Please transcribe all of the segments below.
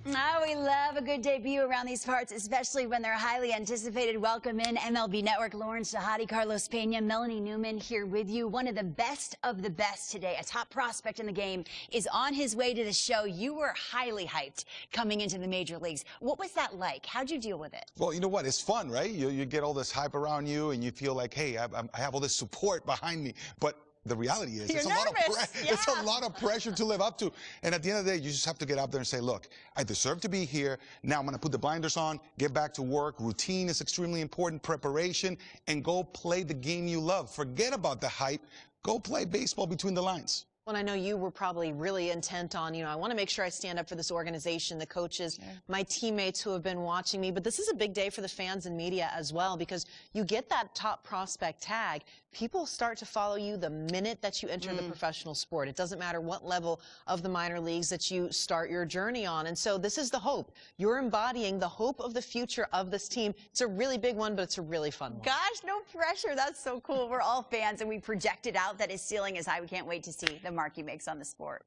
Oh, we love a good debut around these parts, especially when they're highly anticipated. Welcome in MLB Network, Lauren Shahadi, Carlos Pena, Melanie Newman here with you. One of the best today, a top prospect in the game, is on his way to the show. You were highly hyped coming into the major leagues. What was that like? How'd you deal with it? Well, you know what? It's fun, right? You get all this hype around you, and you feel like, hey, I have all this support behind me. But the reality is, it's a lot of pressure to live up to. And at the end of the day, you just have to get out there and say, look, I deserve to be here. Now I'm going to put the blinders on, get back to work. Routine is extremely important, preparation, and go play the game you love. Forget about the hype. Go play baseball between the lines. Well, I know you were probably really intent on, I want to make sure I stand up for this organization, the coaches, my teammates who have been watching me. But this is a big day for the fans and media as well, because you get that top prospect tag. People start to follow you the minute that you enter the professional sport. It doesn't matter what level of the minor leagues that you start your journey on. And so this is the hope. You're embodying the hope of the future of this team. It's a really big one, but it's a really fun one. Gosh, no pressure. That's so cool. We're all fans, and we projected out that his ceiling is high. We can't wait to see the mark he makes on the sport.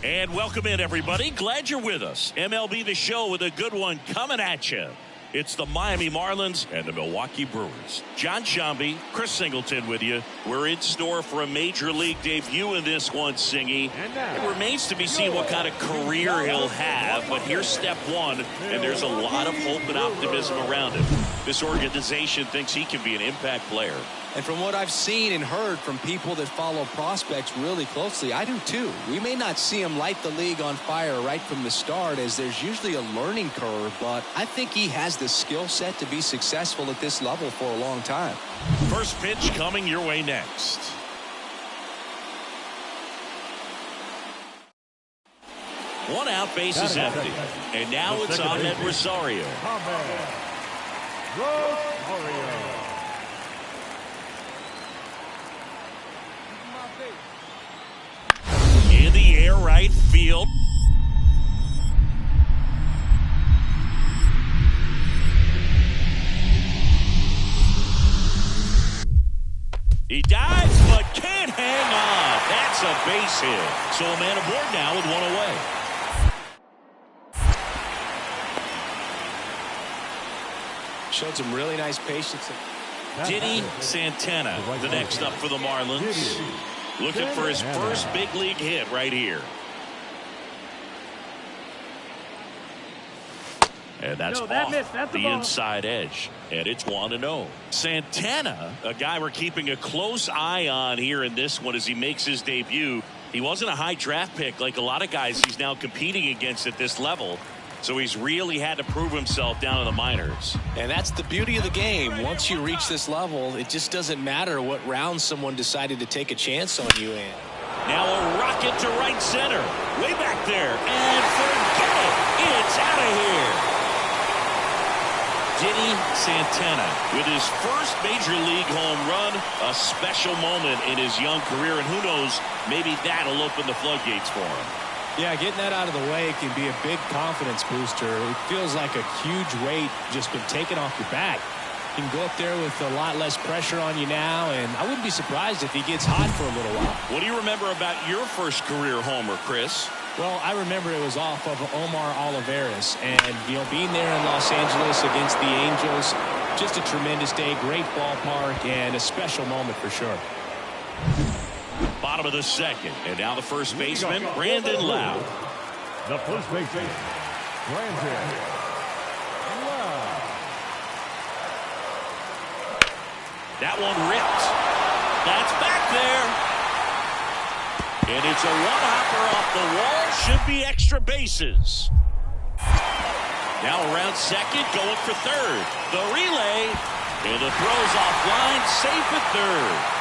And welcome in, everybody. Glad you're with us. MLB The Show with a good one coming at you. It's the Miami Marlins and the Milwaukee Brewers. John Shambi, Chris Singleton with you. We're in store for a major league debut in this one, Singy. It remains to be seen what kind of career he'll have, but here's step one, and there's a lot of hope and optimism around him. This organization thinks he can be an impact player. And from what I've seen and heard from people that follow prospects really closely, I do too. We may not see him light the league on fire right from the start, as there's usually a learning curve, but I think he has the skill set to be successful at this level for a long time. First pitch coming your way next. One out, base is empty. And now it's Ahmed Rosario. In the air, right field. He dives, but can't hang on. That's a base hit. So a man aboard now with one away. Showed some really nice patience. Diddy Santana, the next up for the Marlins. Looking for his first big league hit right here. And that's off the inside edge. And it's 1-0. Santana, a guy we're keeping a close eye on here in this one as he makes his debut. He wasn't a high draft pick like a lot of guys he's now competing against at this level. So he's really had to prove himself down in the minors. And that's the beauty of the game. Once you reach this level, it just doesn't matter what round someone decided to take a chance on you in. Now a rocket to right center. Way back there. And forget it. It's out of here. Diddy Santana with his first major league home run. A special moment in his young career. And who knows, maybe that'll open the floodgates for him. Yeah, getting that out of the way can be a big confidence booster. It feels like a huge weight just been taken off your back. You can go up there with a lot less pressure on you now, and I wouldn't be surprised if he gets hot for a little while. What do you remember about your first career homer, Chris? Well, I remember it was off of Omar Olivares, and, being there in Los Angeles against the Angels, just a tremendous day, great ballpark, and a special moment for sure. Bottom of the second, and now the first baseman, Brandon Lowe. The first baseman, Brandon Lowe. That one ripped. That's back there. And it's a one-hopper off the wall. Should be extra bases. Now around second, going for third. The relay, and the throw's offline, safe at third.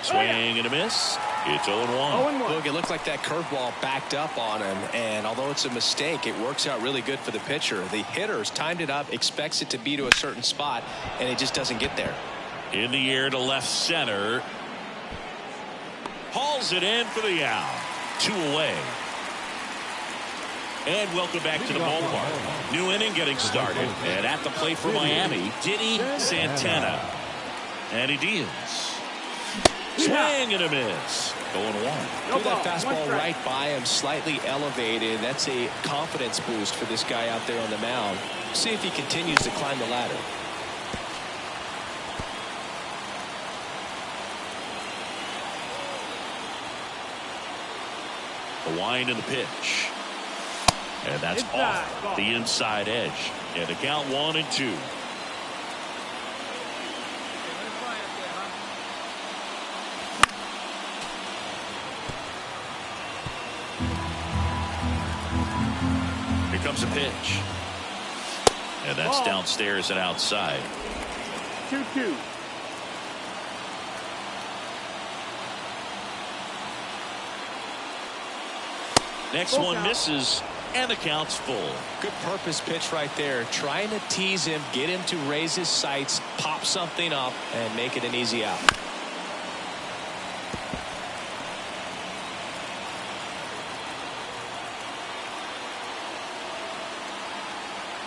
Swing and a miss. It's 0-1. Look, it looked like that curveball backed up on him, and although it's a mistake, it works out really good for the pitcher. The hitter's timed it up, expects it to be to a certain spot, and it just doesn't get there. In the air to left center. Hauls it in for the out. 2 away. And welcome back to the ballpark. New inning getting started. And at the plate for Miami, Diddy Santana. And he deals. Swing and a miss. Going 1. Threw that fastball right by him, slightly elevated. That's a confidence boost for this guy out there on the mound. See if he continues to climb the ladder. The wind and the pitch. And that's off the inside edge. And the count 1-2. Here comes a pitch. And that's downstairs and outside. 2-2. Next one misses, and the count's full. Good purpose pitch right there. Trying to tease him, get him to raise his sights, pop something up, and make it an easy out.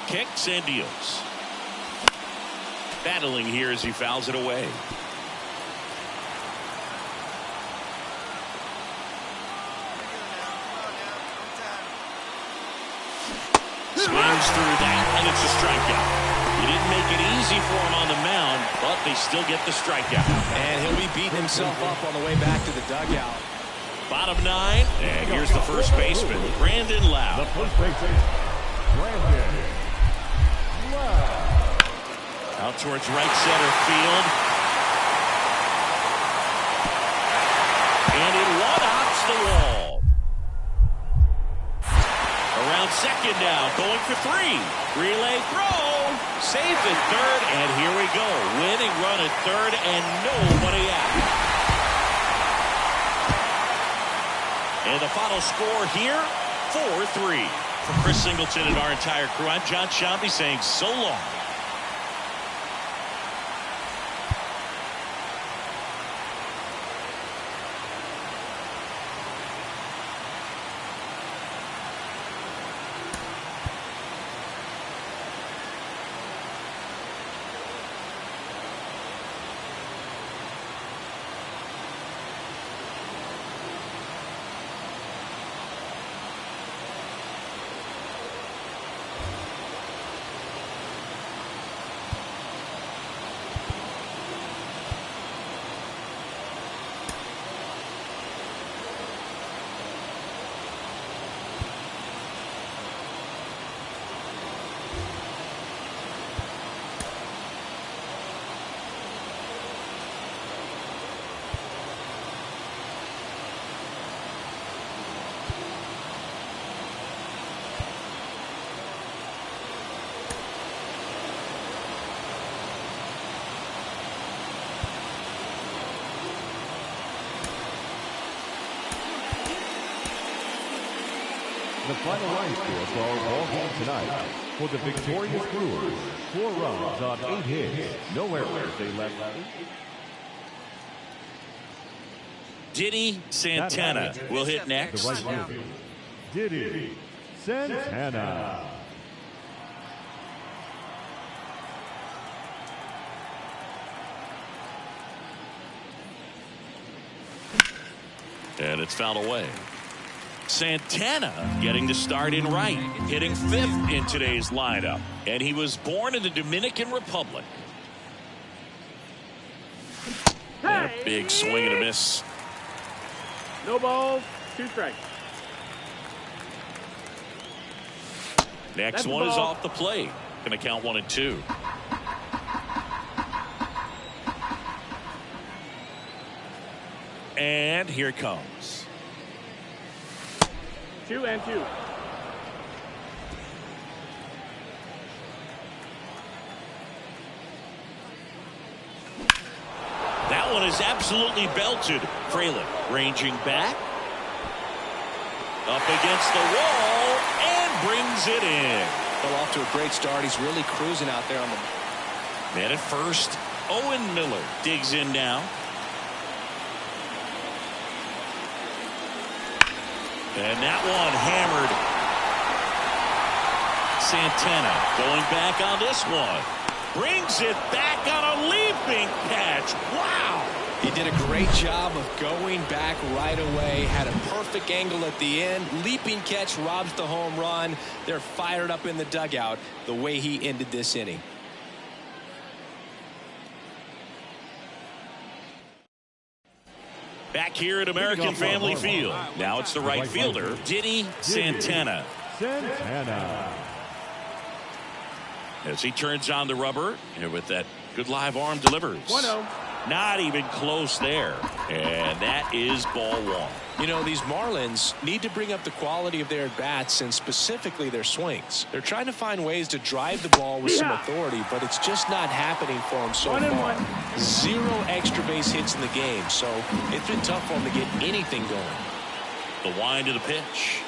Kicks and deals. Battling here as he fouls it away. Swings through that, and it's a strikeout. He didn't make it easy for him on the mound, but they still get the strikeout. And he'll be beating himself up on the way back to the dugout. Bottom 9, and here's the first baseman, Brandon Lau. The first baseman, Brandon Lau. Out towards right center field. And it one-hops the wall. Around second now, going for 3. Relay throw. Saved at third, and here we go. Winning run at third, and nobody out. And the final score here, 4-3. For Chris Singleton and our entire crew, I'm John Shambi saying so long. The final line score for our ball game tonight. For the victorious Brewers, 4 runs on 8 hits, no errors. They left 8. Diddy Santana will hit next. The right fielder, Diddy Santana. And it's fouled away. Santana getting the start in right, hitting 5th in today's lineup. And he was born in the Dominican Republic. And a big swing and a miss. No balls, 2 strikes. Next one is off the plate. Going to count 1 and 2. And here it comes. 2 and 2. That one is absolutely belted. Fralin ranging back. Up against the wall and brings it in. Well, off to a great start. He's really cruising out there on the... Man at first. Owen Miller digs in now. And that one hammered. Santana going back on this one. Brings it back on a leaping catch. Wow. He did a great job of going back right away. Had a perfect angle at the end. Leaping catch robs the home run. They're fired up in the dugout the way he ended this inning. Back here at American Family Field. Now it's the right fielder, Diddy Santana. As he turns on the rubber, and with that good live arm delivers. 1-0. Not even close there. And that is ball 1. You know, these Marlins need to bring up the quality of their at-bats and specifically their swings. They're trying to find ways to drive the ball with some authority, but it's just not happening for them so far. 0 extra base hits in the game, so it's been tough for them to get anything going. The wind of the pitch.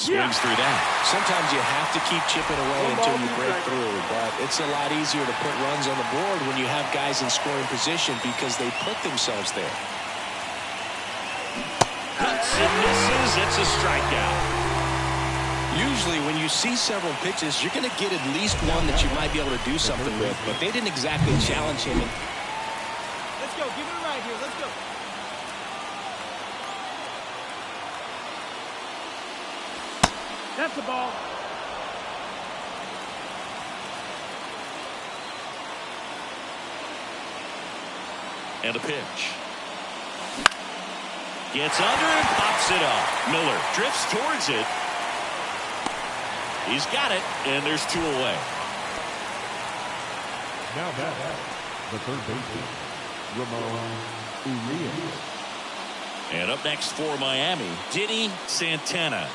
Swings through that. Sometimes you have to keep chipping away until you break through, but it's a lot easier to put runs on the board when you have guys in scoring position because they put themselves there. Cuts and misses. It's a strikeout. Usually when you see several pitches, you're going to get at least one that you might be able to do something with, but they didn't exactly challenge him. Let's go. Give it a ride here. Let's go. That's the ball. And a pitch. Gets under and pops it up. Miller drifts towards it. He's got it, and there's 2 away. Now back, the third baseman, Ramon Urias. And up next for Miami, Diddy Santana.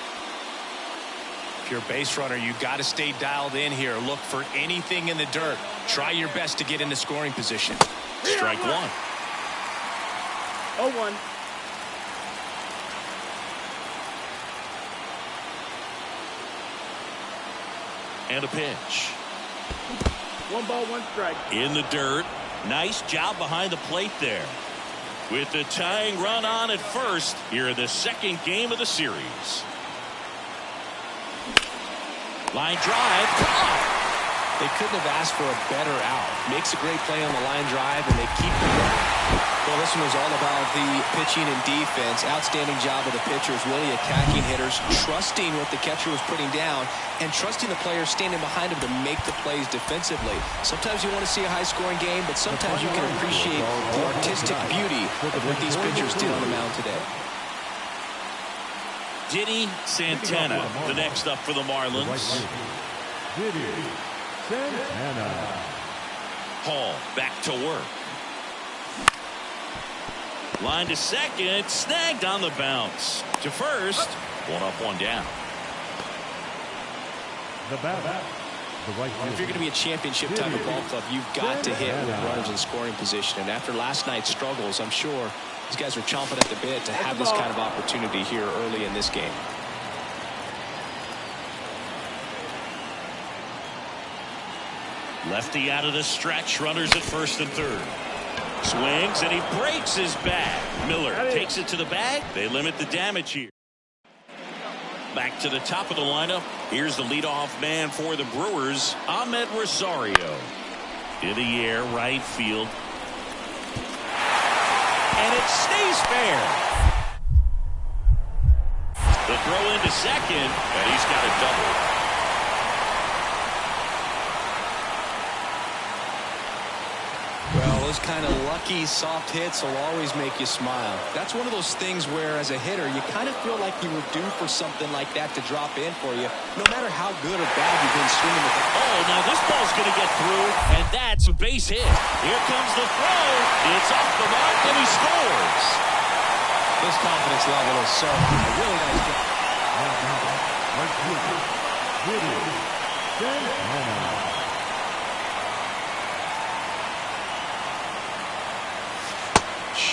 If you're a base runner, you got to stay dialed in here. Look for anything in the dirt. Try your best to get into scoring position. Strike 1. 0-1. And a pitch. 1 ball, 1 strike. In the dirt. Nice job behind the plate there. With the tying run on at first here in the second game of the series. Line drive. They couldn't have asked for a better out. Makes a great play on the line drive, and they keep it going. Well, this one was all about the pitching and defense. Outstanding job of the pitchers, really attacking hitters, trusting what the catcher was putting down, and trusting the players standing behind him to make the plays defensively. Sometimes you want to see a high-scoring game, but sometimes you can appreciate the artistic beauty of what these pitchers did on the mound today. Diddy Santana, the next up for the Marlins. Diddy Santana. Hall back to work. Line to second, snagged on the bounce. To first, 1 up, 1 down. The bat, the right If you're going to be a championship type of ball club, you've got to hit with runners in scoring position. And after last night's struggles, I'm sure these guys are chomping at the bit to have this kind of opportunity here early in this game. Lefty out of the stretch, runners at first and third. Swings and he breaks his bat. Miller takes it to the bag. They limit the damage here. Back to the top of the lineup. Here's the leadoff man for the Brewers, Ahmed Rosario. In the air, right field. And it stays fair. The throw into second, and he's got a double. Well, those kind of lucky, soft hits will always make you smile. That's one of those things where, as a hitter, you kind of feel like you were due for something like that to drop in for you, no matter how good or bad you've been swinging with it. Oh, now this ball's going to get through, and that's a base hit. Here comes the throw. It's off the mark, and he scores. This confidence level is so high. Really nice job.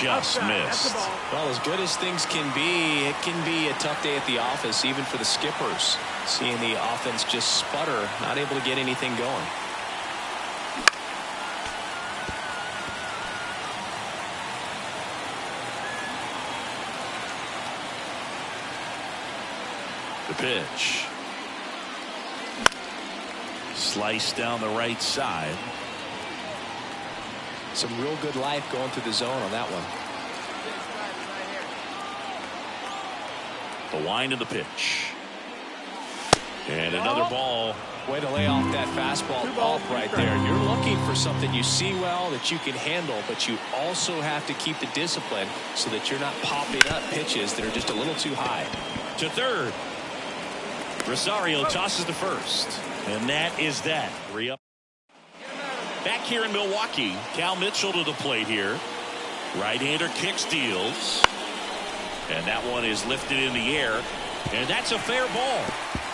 Just missed. Well, as good as things can be, it can be a tough day at the office, even for the skippers. Seeing the offense just sputter, not able to get anything going. The pitch. Slice down the right side. Some real good life going through the zone on that one. The wind of the pitch. And another ball. Way to lay off that fastball off right there. You're looking for something you see well that you can handle, but you also have to keep the discipline so that you're not popping up pitches that are just a little too high. To third. Rosario tosses to first. And that is that. 3 up. Back here in Milwaukee, Cal Mitchell to the plate here. Right-hander kicks, deals. And that one is lifted in the air. And that's a fair ball.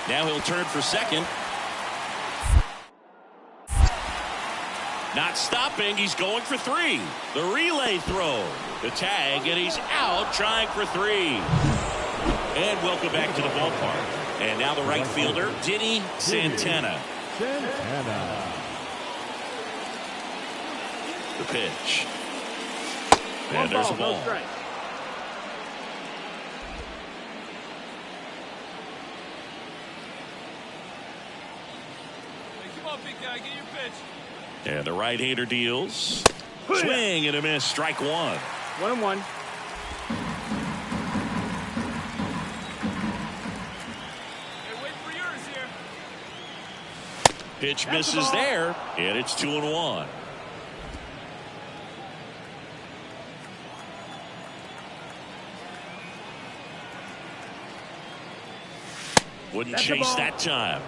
Now he'll turn for second. Not stopping. He's going for 3. The relay throw. The tag, and he's out trying for 3. And welcome back to the ballpark. And now the right fielder, Diddy Santana. The pitch. And there's a ball. big guy. Get your pitch. And the right-hander deals. Swing and a miss. Strike one. 1-1. Hey, wait for yours here. Pitch misses there, and it's 2-1. Wouldn't chase that time.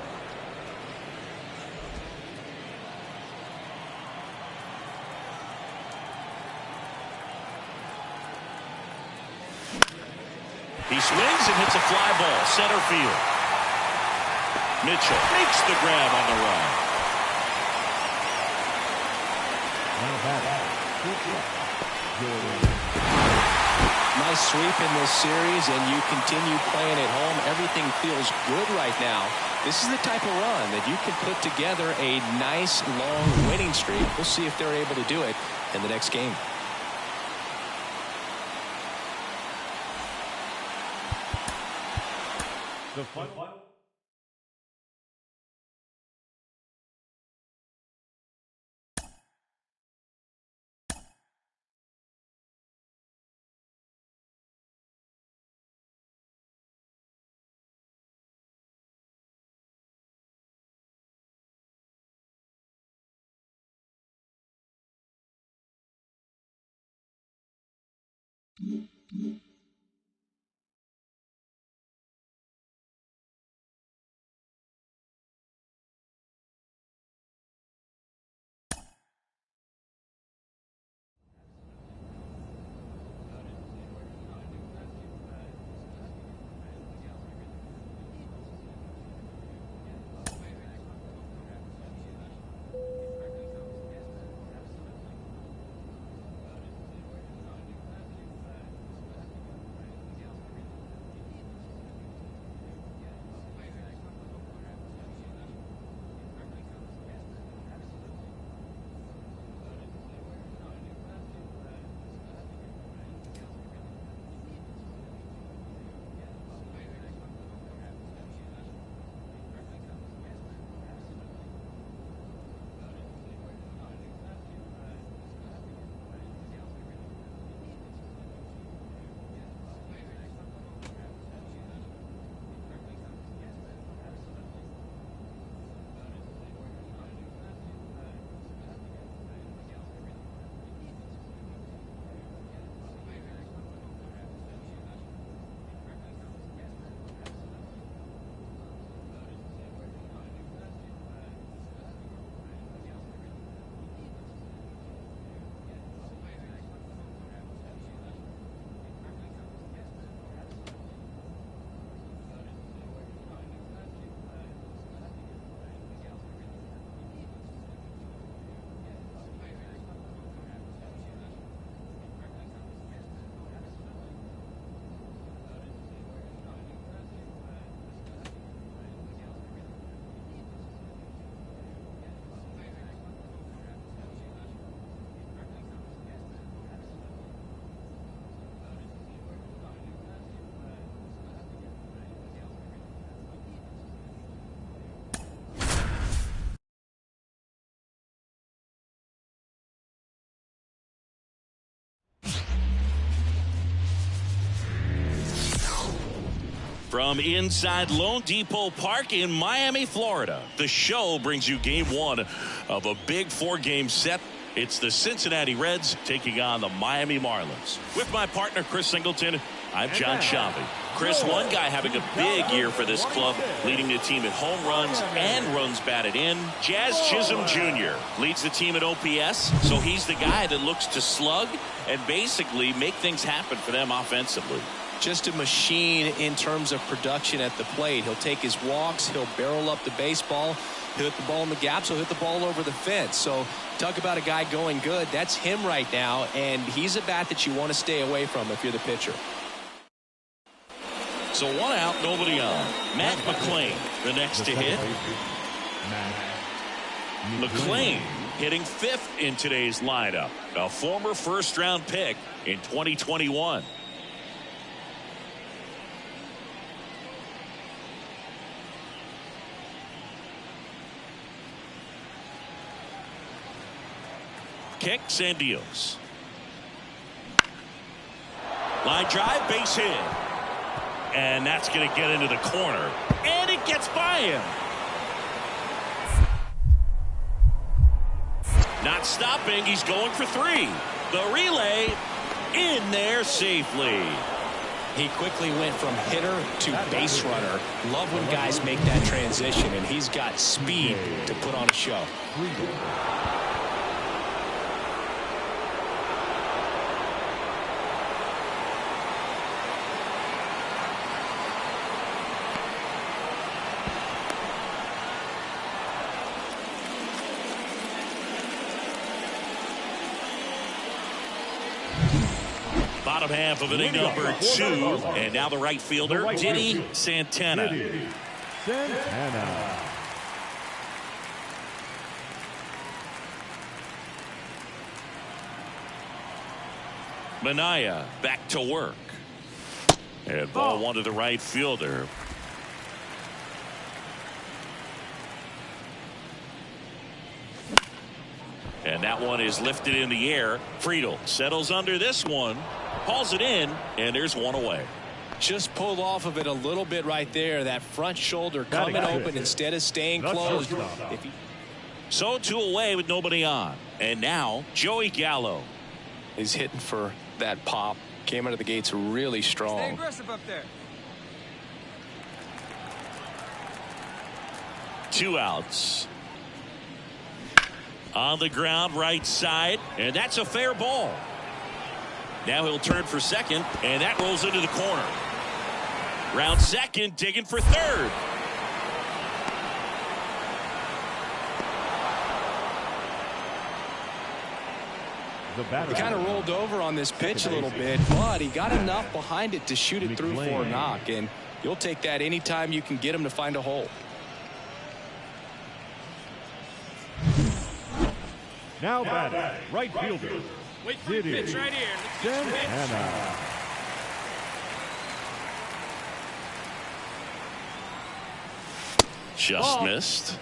He swings and hits a fly ball, center field. Mitchell makes the grab on the run. Nice sweep in this series, and you continue playing at home. Everything feels good right now. This is the type of run that you can put together a nice, long winning streak. We'll see if they're able to do it in the next game. The final. From inside Lone Depot Park in Miami, Florida, the show brings you game one of a big four-game set. It's the Cincinnati Reds taking on the Miami Marlins. With my partner, Chris Singleton, I'm John Shambi. Chris, one guy having a big year for this club, leading the team in home runs and runs batted in. Jazz Chisholm Jr. leads the team at OPS, so he's the guy that looks to slug and basically make things happen for them offensively. Just a machine in terms of production at the plate. He'll take his walks, he'll barrel up the baseball, he'll hit the ball in the gaps, he'll hit the ball over the fence. So talk about a guy going good. That's him right now, and he's a bat that you want to stay away from if you're the pitcher. So one out, nobody on. Matt McClain, the next to hit. McClain hitting fifth in today's lineup. A former first-round pick in 2021. kicks and deals. Line drive, base hit. And that's going to get into the corner. And it gets by him. Not stopping. He's going for 3. The relay in there safely. He quickly went from hitter to base runner. Love when guys make that transition, and he's got speed to put on a show. Bottom half of inning number 2. And now the right fielder, Diddy Santana. Minaya back to work. And ball 1 to the right fielder. And that one is lifted in the air. Friedel settles under this one. Hauls it in, and there's 1 away. Just pulled off of it a little bit right there. That front shoulder coming open instead of staying closed. So 2 away with nobody on. And now Joey Gallo. He's hitting for that pop. Came out of the gates really strong. Stay aggressive up there. 2 outs. On the ground, right side, and that's a fair ball. Now he'll turn for second, and that rolls into the corner. Round second, digging for third. He kind of rolled over on this pitch a little bit, but he got enough behind it to shoot it through for a knock, and you'll take that anytime you can get him to find a hole. Now batting, right fielder. Wait for the pitch right here. Santana. Just missed.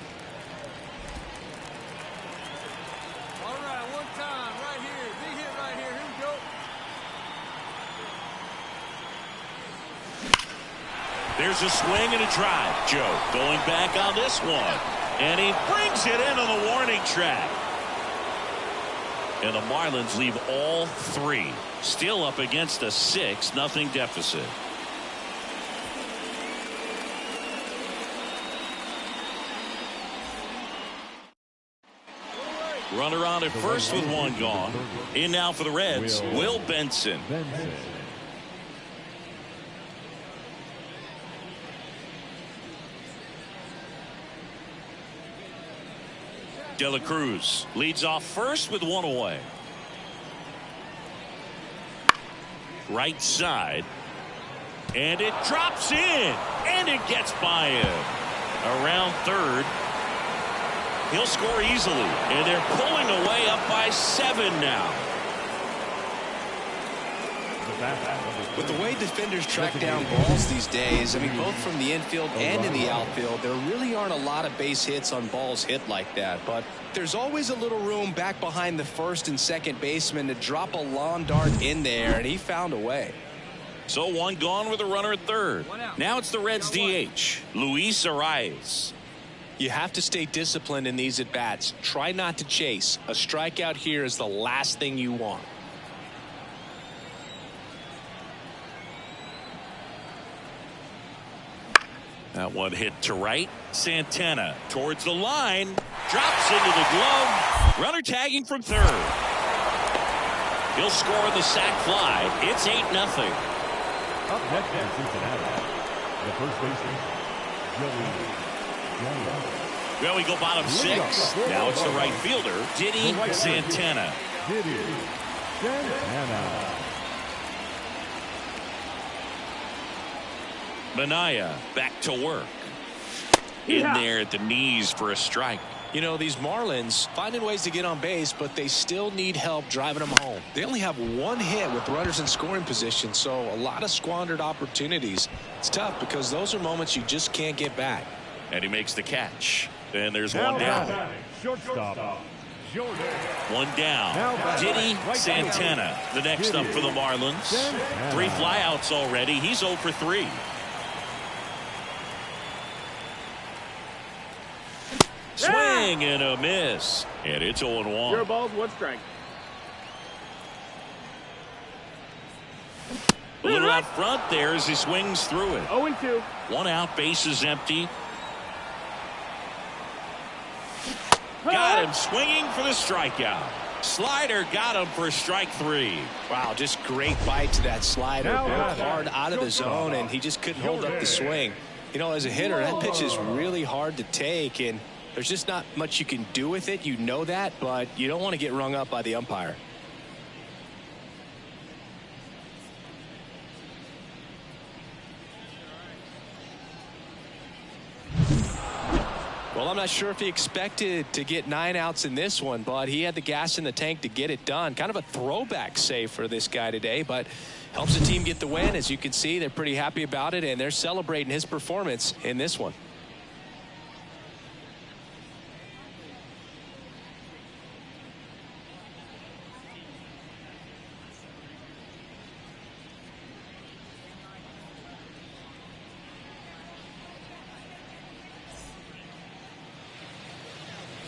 All right, 1 time, right here. Big hit right here. Here we go. There's a swing and a drive. Joe going back on this one. And he brings it in on the warning track. And the Marlins leave all 3. Still up against a 6-0 deficit. Runner on at first with 1 gone. In now for the Reds, Will Benson. De La Cruz leads off first with 1 away. Right side. And it drops in. And it gets by him. Around third. He'll score easily. And they're pulling away up by 7 now. With the way defenders track down balls these days, I mean, both from the infield and in the outfield, there really aren't a lot of base hits on balls hit like that. But there's always a little room back behind the first and second baseman to drop a lawn dart in there, and he found a way. So 1 gone with a runner at third. Now it's the Reds DH, Luis Arias. You have to stay disciplined in these at-bats. Try not to chase. A strikeout here is the last thing you want. That one hit to right. Santana towards the line. Drops into the glove. Runner tagging from third. He'll score the sac fly. It's 8-0. Up next in Cincinnati, the first baseman, Joey Gallo. Well, we go bottom 6. Now it's the right fielder, Diddy Santana. Diddy Santana. Minaya back to work. In there at the knees for a strike. You know, these Marlins finding ways to get on base, but they still need help driving them home. They only have 1 hit with runners in scoring position, so a lot of squandered opportunities. It's tough because those are moments you just can't get back. And he makes the catch. And there's 1 down. Shortstop, One down. Diddy Santana, the next up for the Marlins. 3 flyouts already. He's 0 for 3. Swing and a miss. And it's 0-1. 0 balls, 1 strike. A little out front there as he swings through it. 0-2. 1 out, bases empty. Got him swinging for the strikeout. Slider got him for strike 3. Wow, just great bite to that slider. Hard out of the zone, and he just couldn't hold up the swing. You know, as a hitter, that pitch is really hard to take, and there's just not much you can do with it. You know that, but you don't want to get rung up by the umpire. Well, I'm not sure if he expected to get 9 outs in this one, but he had the gas in the tank to get it done. Kind of a throwback save for this guy today, but helps the team get the win. As you can see, they're pretty happy about it, and they're celebrating his performance in this one.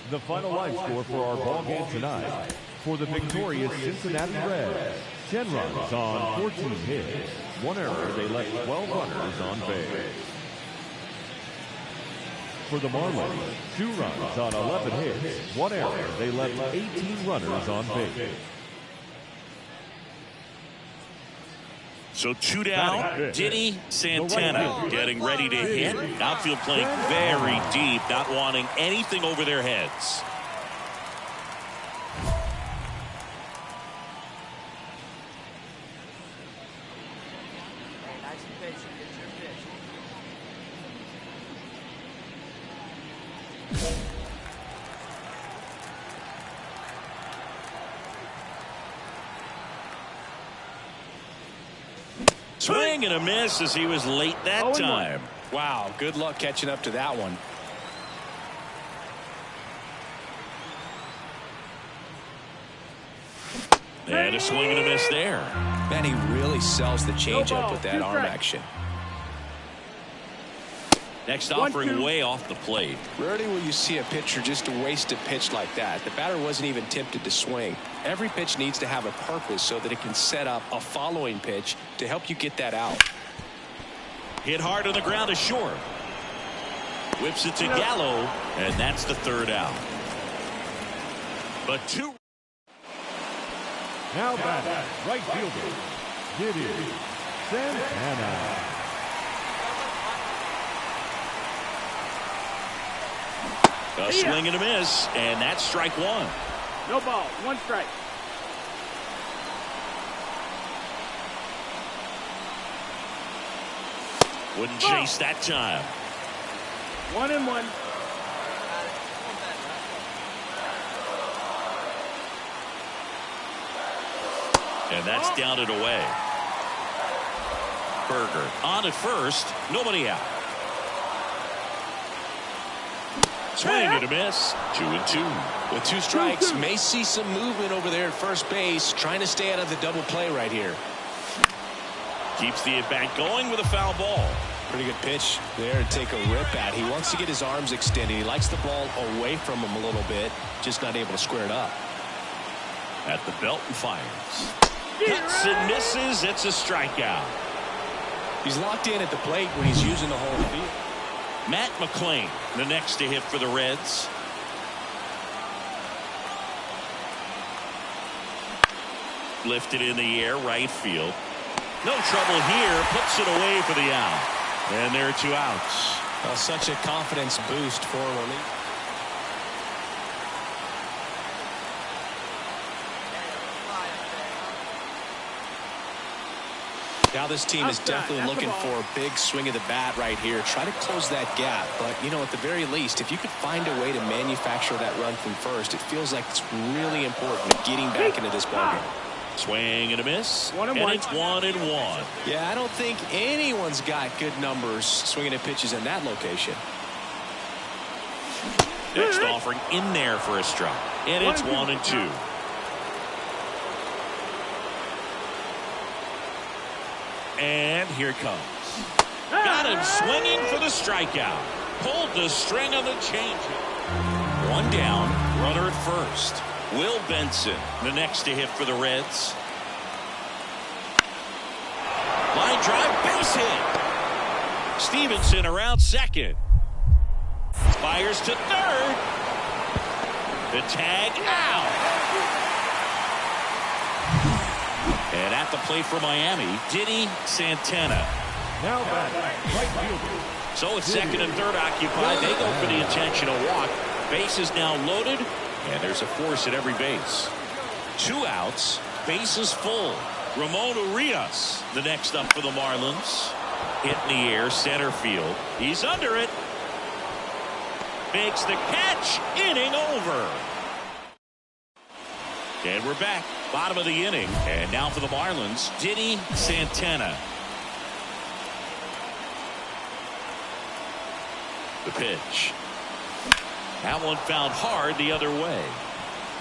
The final line score for our ball game tonight. For the victorious Cincinnati Reds, 10 runs on 14 hits. 1 error, they left 12 runners on base. For the Marlins, 2 runs on 11 hits. 1 error, they left 18 runners on base. So 2 down. Diddy Santana getting ready to hit. Outfield playing very deep, not wanting anything over their heads. Swing and a miss as he was late that time. Wow, good luck catching up to that one. And a swing and a miss there. Man, he really sells the changeup with that arm action. Next offering way off the plate. Rarely will you see a pitcher just waste a pitch like that. The batter wasn't even tempted to swing. Every pitch needs to have a purpose so that it can set up a following pitch to help you get that out. Hit hard on the ground to short. Whips it to Gallo, and that's the 3rd out. But 2. Now batting, right fielder, Diddy Santana. A swing and a miss, and that's strike 1. No ball, 1 strike. Wouldn't chase that time. 1-1. And that's down and away. Berger on at first, nobody out. Swing and a miss. 2-2. With 2 strikes, may see some movement over there at first base, trying to stay out of the double play right here. Keeps the at-bat going with a foul ball. Pretty good pitch there to take a rip at. He wants to get his arms extended. He likes the ball away from him a little bit, just not able to square it up. At the belt and fires. Cuts and misses. It's a strikeout. He's locked in at the plate when he's using the whole field. Matt McClain, the next to hit for the Reds. Lifted in the air, right field. No trouble here. Puts it away for the out. And there are 2 outs. Well, such a confidence boost for relief. Now this team is definitely looking for a big swing of the bat right here. Try to close that gap. But, you know, at the very least, if you could find a way to manufacture that run from first, it feels like it's really important getting back into this ballgame. Swing and a miss. And it's 1-1. Yeah, I don't think anyone's got good numbers swinging at pitches in that location. Next offering in there for a strike. And it's 1-2. And here it comes. Got him swinging for the strikeout. Pulled the string on the changeup. One down, runner at first. Will Benson, the next to hit for the Reds. Line drive, base hit. Stevenson around second. Fires to third. The tag out. And at the plate for Miami, Diddy Santana. Now back, right fielder. So it's second and third occupied. They go for the intentional walk. Base is now loaded, and there's a force at every base. 2 outs, bases full. Ramon Urias, the next up for the Marlins. Hit in the air, center field. He's under it. Makes the catch, inning over. And we're back, bottom of the inning. And now for the Marlins, Diddy Santana. The pitch. That one found hard the other way.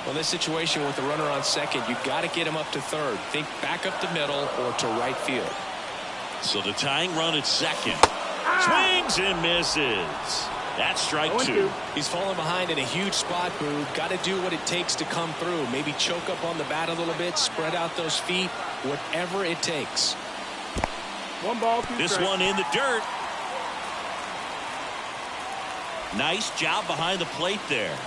Well, this situation with the runner on second, you've got to get him up to third. Think back up the middle or to right field. So the tying run at second. Swings and misses. That's strike 2. He's falling behind in a huge spot, Boo. Got to do what it takes to come through. Maybe choke up on the bat a little bit, spread out those feet, whatever it takes. 1 ball, 2 This strikes. one in the dirt. Nice job behind the plate there.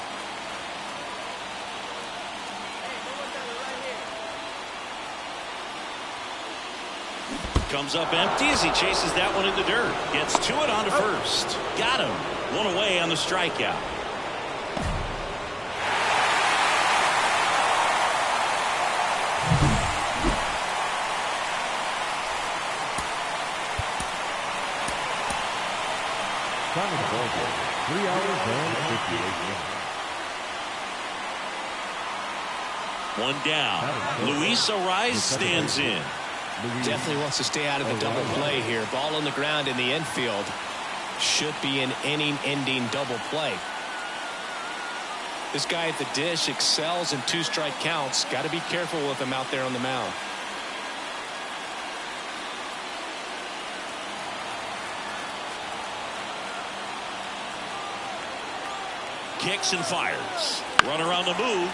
Comes up empty as he chases that one in the dirt. Gets to it on to first. Got him. 1 away on the strikeout. Time of the ball game, 3 hours and 58 minutes. 1 down. Luis Ariz stands in. Definitely wants to stay out of the double play here. Ball on the ground in the infield. Should be an inning-ending double play. This guy at the dish excels in 2-strike counts. Got to be careful with him out there on the mound. Kicks and fires. Runner on the move.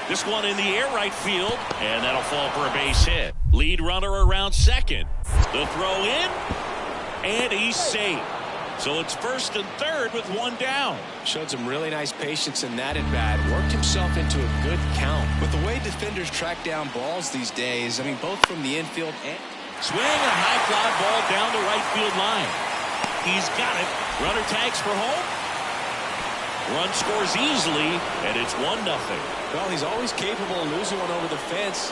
This one in the air, right field, and that'll fall for a base hit. Lead runner around second. The throw in, and he's safe. So it's first and third with 1 down. Showed some really nice patience in that at bat. Worked himself into a good count. With the way defenders track down balls these days, I mean, both from the infield and... Swing a high fly ball down the right field line. He's got it. Runner tags for home. Run scores easily, and it's 1-0. Well, he's always capable of losing one over the fence.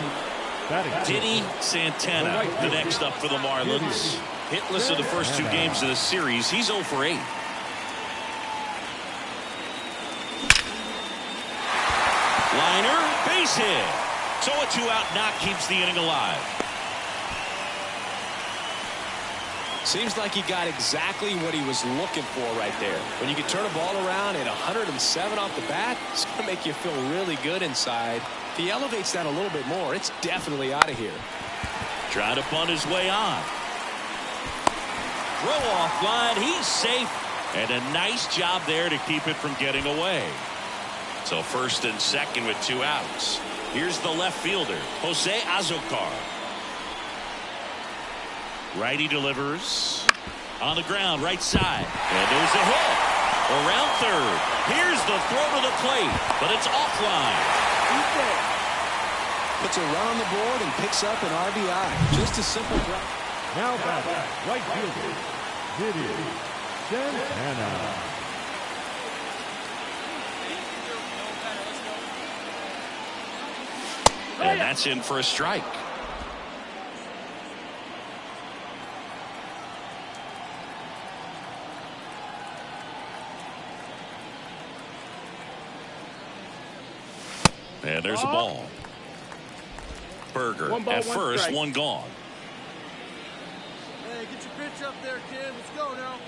Diddy Santana, the next up for the Marlins. Hitless of the first 2 games of the series. He's 0 for 8. Liner, base hit. So a 2-out knock keeps the inning alive. Seems like he got exactly what he was looking for right there. When you can turn a ball around at 107 off the bat, it's going to make you feel really good inside. If he elevates that a little bit more, it's definitely out of here. Trying to bunt his way on. Throw off line. He's safe. And a nice job there to keep it from getting away. So first and second with 2 outs. Here's the left fielder, Jose Azocar. Righty delivers on the ground, right side, and there's a hit around third. Here's the throw to the plate, but it's offline. Puts a run on the board and picks up an RBI. Just a simple drop. Now back, right fielder, Diddy Santana. And that's in for a strike. And there's a ball. Berger at first, strike. 1 gone. Hey, get your pitch up there, kid. Let's go now.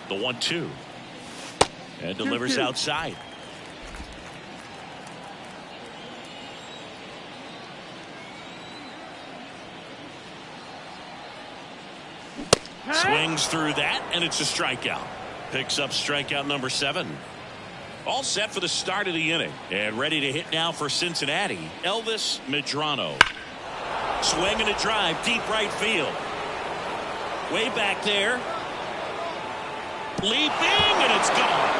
The 1-2. And delivers outside. Swings through that, and it's a strikeout. Picks up strikeout number 7. All set for the start of the inning. And ready to hit now for Cincinnati, Elvis Medrano. Swing and a drive, deep right field. Way back there. Leaping, and it's gone.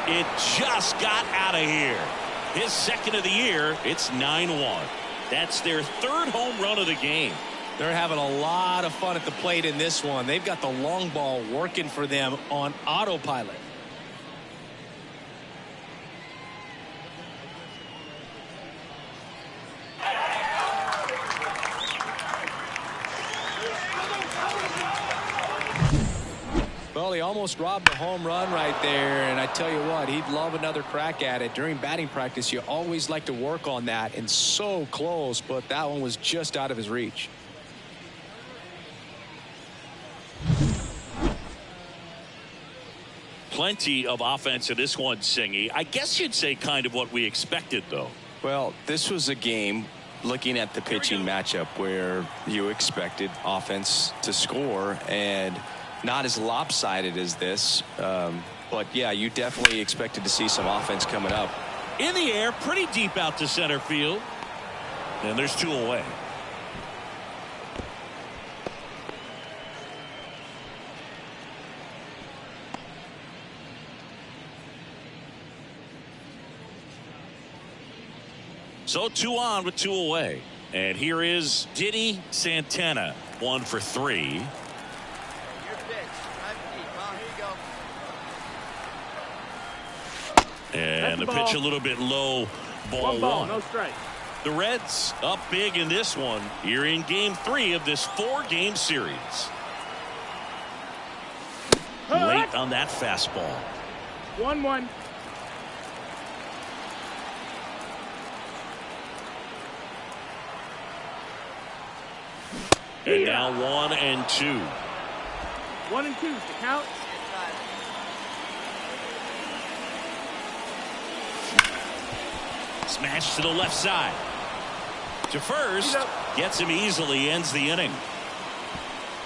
It just got out of here. His second of the year. It's 9-1. That's their 3rd home run of the game. They're having a lot of fun at the plate in this one. They've got the long ball working for them on autopilot. Well, he almost robbed a home run right there, and I tell you what, he'd love another crack at it. During batting practice, you always like to work on that, and so close, but that one was just out of his reach. Plenty of offense in this one, Singy. I guess you'd say kind of what we expected, though. Well, this was a game, looking at the pitching matchup, where you expected offense to score, and not as lopsided as this. But, yeah, you definitely expected to see some offense coming up. In the air, pretty deep out to center field. And there's 2 away. So 2 on with 2 away. And here is Diddy Santana, 1 for 3. And the pitch a little bit low. Ball 1. No strike. The Reds up big in this one here in game 3 of this 4-game series. Late on that fastball. 1-1. And now 1-2. 1-2 to count. Smash to the left side. To first. Gets him easily. Ends the inning.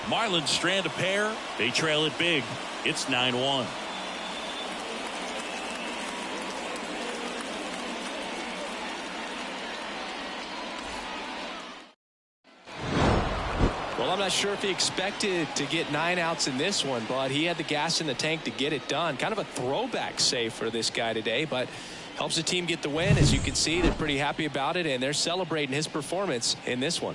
Marlins strand a pair. They trail it big. It's 9-1. Well, I'm not sure if he expected to get 9 outs in this one, but he had the gas in the tank to get it done. Kind of a throwback save for this guy today, but helps the team get the win. As you can see, they're pretty happy about it, and they're celebrating his performance in this one.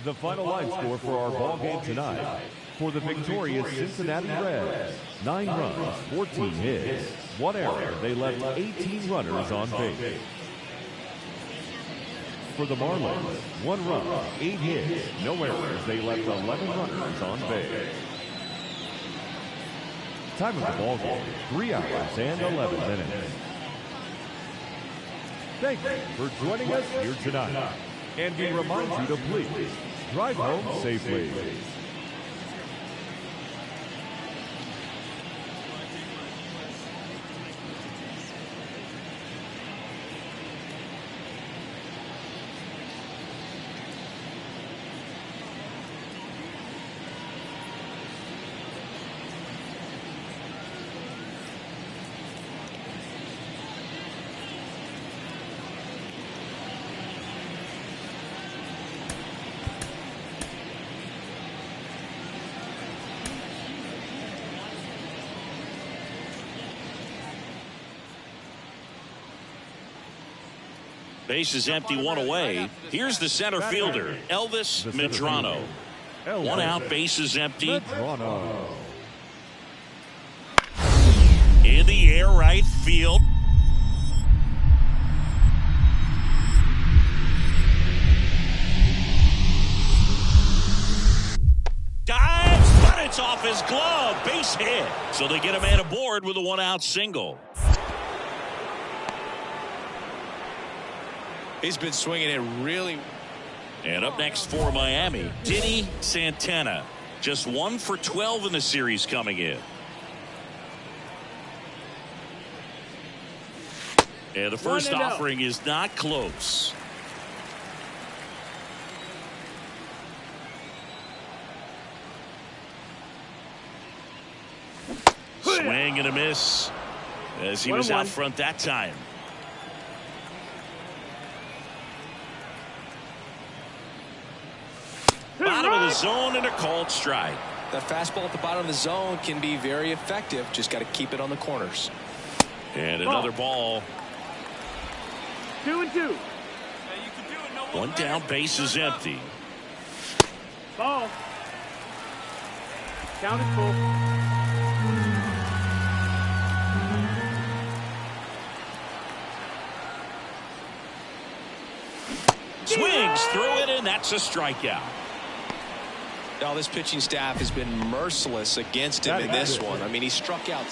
The final line score for our ball game tonight. For the victorious Cincinnati Reds, 9 runs, 14 hits, 1 error. They left 18 runners on base. For the Marlins, 1 run, 8 hits, no errors. They left 11 runners on base. Time of the ball game, 3 hours and 11 minutes. Thank you for joining us here tonight. And we remind you to please drive home safely. Base is empty, 1 away. Here's the center fielder, Elvis Medrano. 1 out, base is empty. In the air, right field. Dives, but it's off his glove. Base hit. So they get a man aboard with a 1-out single. He's been swinging it really. And up next for Miami, Diddy Santana. Just 1 for 12 in the series coming in. And the first offering is not close. Swing and a miss as he was out front that time. Bottom of the zone and a called strike. That fastball at the bottom of the zone can be very effective. Just got to keep it on the corners. And another ball. 2-2. 1 down, base is empty. Ball. Count is full. Swings through it, and that's a strikeout. Now this pitching staff has been merciless against him in this one. I mean, he struck out.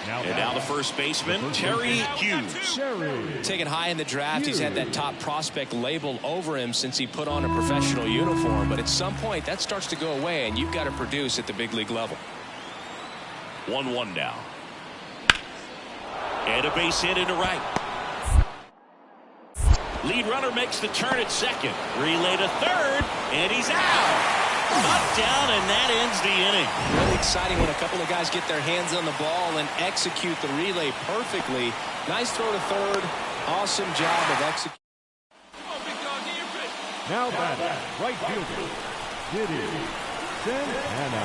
And now the first baseman, Terry Hughes. Taken high in the draft, he's had that top prospect label over him since he put on a professional uniform. But at some point, that starts to go away, and you've got to produce at the big league level. 1-1 now. And a base hit into right. Lead runner makes the turn at second. Relay to third, and he's out. Up, down, and that ends the inning. Really exciting when a couple of guys get their hands on the ball and execute the relay perfectly. Nice throw to third. Awesome job of execution. Now batting, right fielder, Diddy Santana.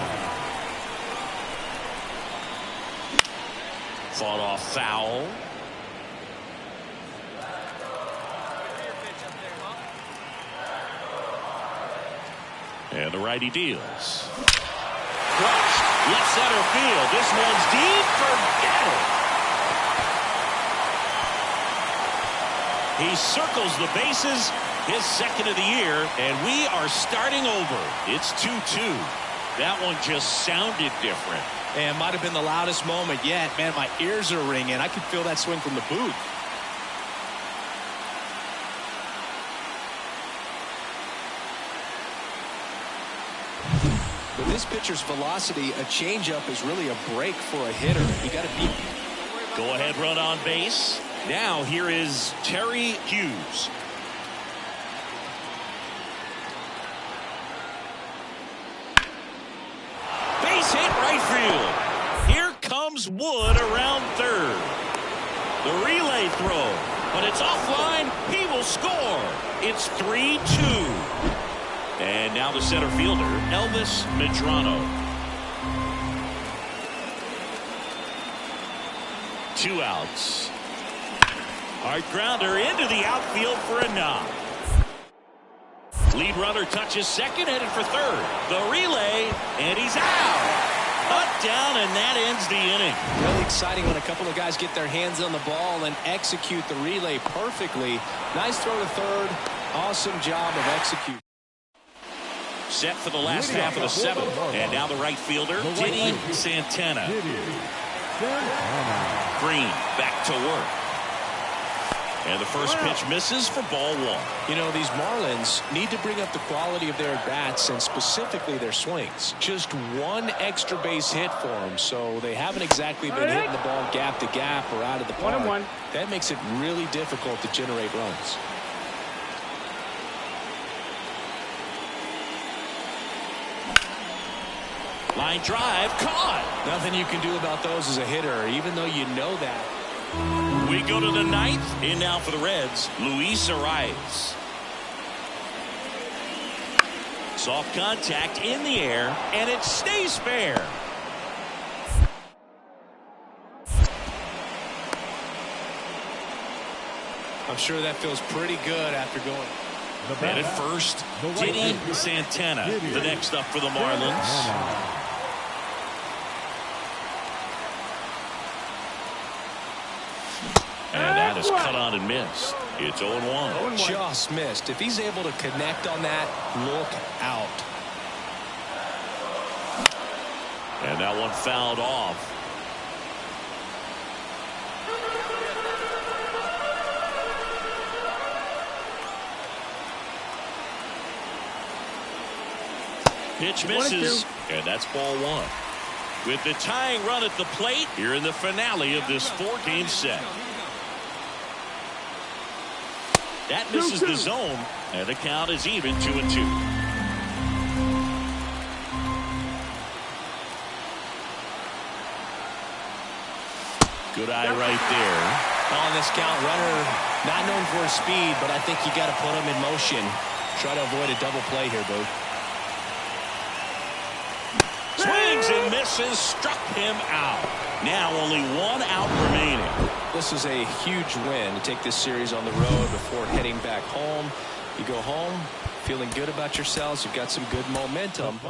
Fought off foul. And the righty deals. Crushed. Left center field. This one's deep. Forget it. He circles the bases. His second of the year. And we are starting over. It's 2-2. That one just sounded different. And might have been the loudest moment yet. Man, my ears are ringing. I could feel that swing from the booth. With this pitcher's velocity, a changeup is really a break for a hitter. You got to beat. Go ahead run on base. Now here is Terry Hughes. Base hit right field. Here comes Wood around third. The relay throw, but it's offline. He will score. It's 3-2. And now the center fielder, Elvis Medrano. 2 outs. Hard grounder into the outfield for a knock. Lead runner touches second, headed for third. The relay, and he's out. Up, down, and that ends the inning. Really exciting when a couple of guys get their hands on the ball and execute the relay perfectly. Nice throw to third. Awesome job of execution. Set for the last half of the 7th. And now the right fielder, Diddy Santana. Green back to work. And the first pitch misses for ball 1. You know, these Marlins need to bring up the quality of their at-bats and specifically their swings. Just one extra base hit for them, so they haven't exactly been hitting the ball gap to gap or out of the park. That makes it really difficult to generate runs. Line drive, caught. Nothing you can do about those as a hitter, even though you know that. We go to the 9th. In now for the Reds, Luis Arias. Soft contact in the air, and it stays fair. I'm sure that feels pretty good after going. And at first, Diddy Santana, the next up for the Marlins. And that is cut on and missed. It's 0-1. Just missed. If he's able to connect on that, look out. And that one fouled off. Pitch misses, and that's ball one. With the tying run at the plate here in the finale of this 4-game set. That misses the zone, and the count is even 2-2. Good eye right there. On this count, runner not known for his speed, but I think you got to put him in motion. Try to avoid a double play here, Boo. Swings and misses, struck him out. Now only 1 out remaining. This is a huge win to take this series on the road before heading back home. You go home feeling good about yourselves. You've got some good momentum.